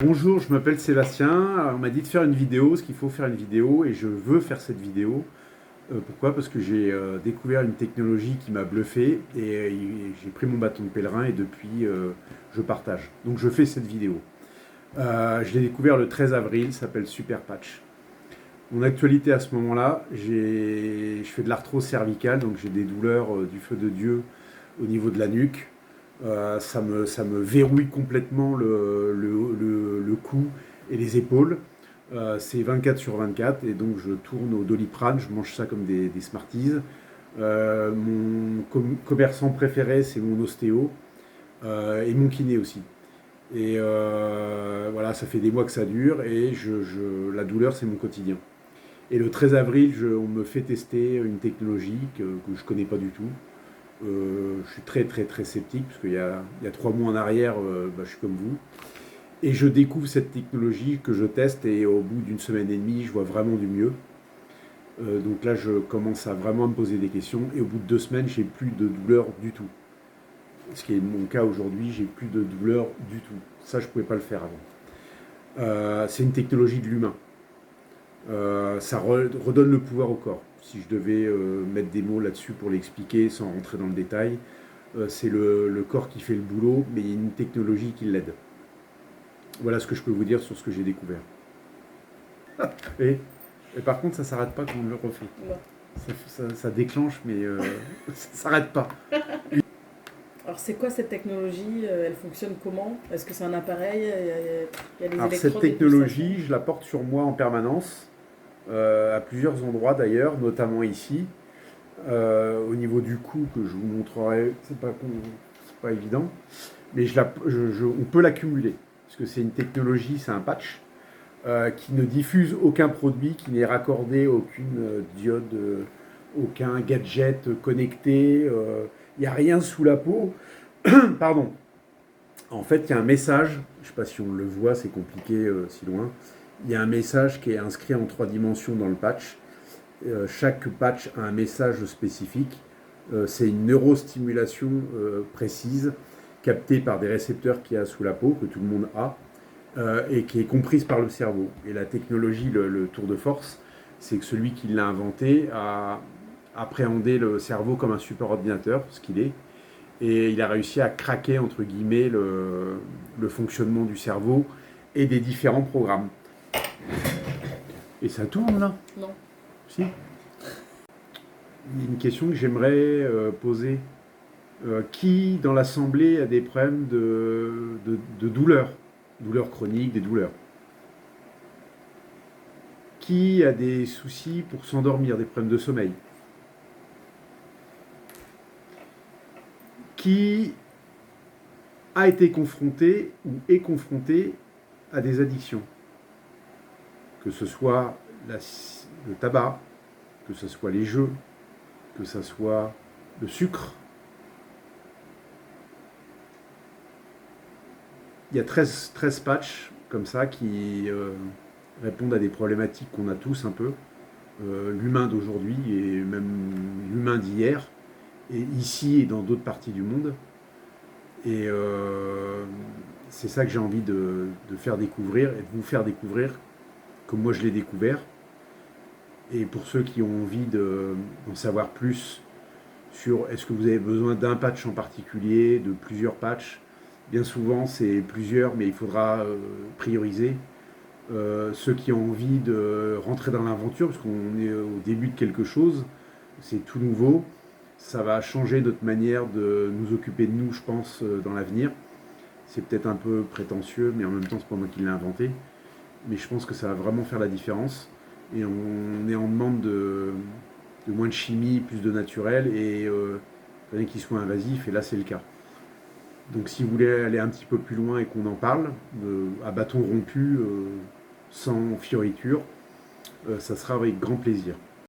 Bonjour, je m'appelle Sébastien. Alors, on m'a dit de faire une vidéo, parce qu'il faut faire une vidéo, et je veux faire cette vidéo. Pourquoi? Parce que j'ai découvert une technologie qui m'a bluffé, et j'ai pris mon bâton de pèlerin, et depuis, je partage. Donc je fais cette vidéo. Je l'ai découvert le 13 avril, ça s'appelle Super Patch. Mon actualité à ce moment-là, je fais de l'arthrose cervicale, donc j'ai des douleurs du feu de Dieu au niveau de la nuque. Ça me verrouille complètement le cou et les épaules. C'est 24 sur 24 et donc je tourne au Doliprane, je mange ça comme des Smarties. Mon commerçant préféré, c'est mon ostéo et mon kiné aussi. Et voilà, ça fait des mois que ça dure et la douleur, c'est mon quotidien. Et le 13 avril, on me fait tester une technologie que je ne connais pas du tout. Je suis très sceptique, parce qu'il y a 3 mois en arrière, je suis comme vous. Et je découvre cette technologie que je teste, et au bout d'une semaine et demie, je vois vraiment du mieux. Donc là, je commence à vraiment me poser des questions, et au bout de 2 semaines, j'ai plus de douleur du tout. Ce qui est mon cas aujourd'hui, j'ai plus de douleur du tout. Ça, je ne pouvais pas le faire avant. C'est une technologie de l'humain. Ça redonne le pouvoir au corps. Si je devais mettre des mots là-dessus pour l'expliquer sans rentrer dans le détail, c'est le corps qui fait le boulot, mais il y a une technologie qui l'aide. Voilà ce que je peux vous dire sur ce que j'ai découvert. Et par contre, ça ne s'arrête pas quand on le refait. Ça déclenche, mais ça ne s'arrête pas. Alors c'est quoi cette technologie? Elle fonctionne comment? Est-ce que c'est un appareil? Il y a des Alors électrodes cette et tout technologie, je la porte sur moi en permanence, à plusieurs endroits d'ailleurs, notamment ici. Au niveau du cou, que je vous montrerai, c'est pas évident, mais on peut l'accumuler, parce que c'est une technologie, c'est un patch qui ne diffuse aucun produit, qui n'est raccordé à aucune diode, aucun gadget connecté, il n'y a rien sous la peau. Pardon. En fait, il y a un message, je ne sais pas si on le voit, c'est compliqué si loin, il y a un message qui est inscrit en 3 dimensions dans le patch. Chaque patch a un message spécifique. C'est une neurostimulation précise, captée par des récepteurs qu'il y a sous la peau, que tout le monde a, et qui est comprise par le cerveau. Et la technologie, le tour de force, c'est que celui qui l'a inventé a appréhendé le cerveau comme un super ordinateur, ce qu'il est, et il a réussi à craquer, entre guillemets, le fonctionnement du cerveau et des différents programmes. Et ça tourne là? Non. Si. Une question que j'aimerais poser. Qui dans l'Assemblée a des problèmes de douleur? Douleurs chroniques, des douleurs. Qui a des soucis pour s'endormir, des problèmes de sommeil? Qui a été confronté ou est confronté à des addictions? Que ce soit le tabac, que ce soit les jeux, que ce soit le sucre. Il y a 13 patchs comme ça qui répondent à des problématiques qu'on a tous un peu. L'humain d'aujourd'hui et même l'humain d'hier, et ici et dans d'autres parties du monde. Et c'est ça que j'ai envie de faire découvrir et de vous faire découvrir, comme moi je l'ai découvert. Et pour ceux qui ont envie d'en savoir plus sur est-ce que vous avez besoin d'un patch en particulier, de plusieurs patchs, bien souvent c'est plusieurs, mais il faudra prioriser. Ceux qui ont envie de rentrer dans l'aventure, parce qu'on est au début de quelque chose, c'est tout nouveau, ça va changer notre manière de nous occuper de nous, je pense, dans l'avenir. C'est peut-être un peu prétentieux, mais en même temps, c'est pas moi qui l'ai inventé. Mais je pense que ça va vraiment faire la différence. Et on est en demande de moins de chimie, plus de naturel, et rien qui soit invasif, et là, c'est le cas. Donc si vous voulez aller un petit peu plus loin et qu'on en parle, à bâton rompu, sans fioriture, ça sera avec grand plaisir.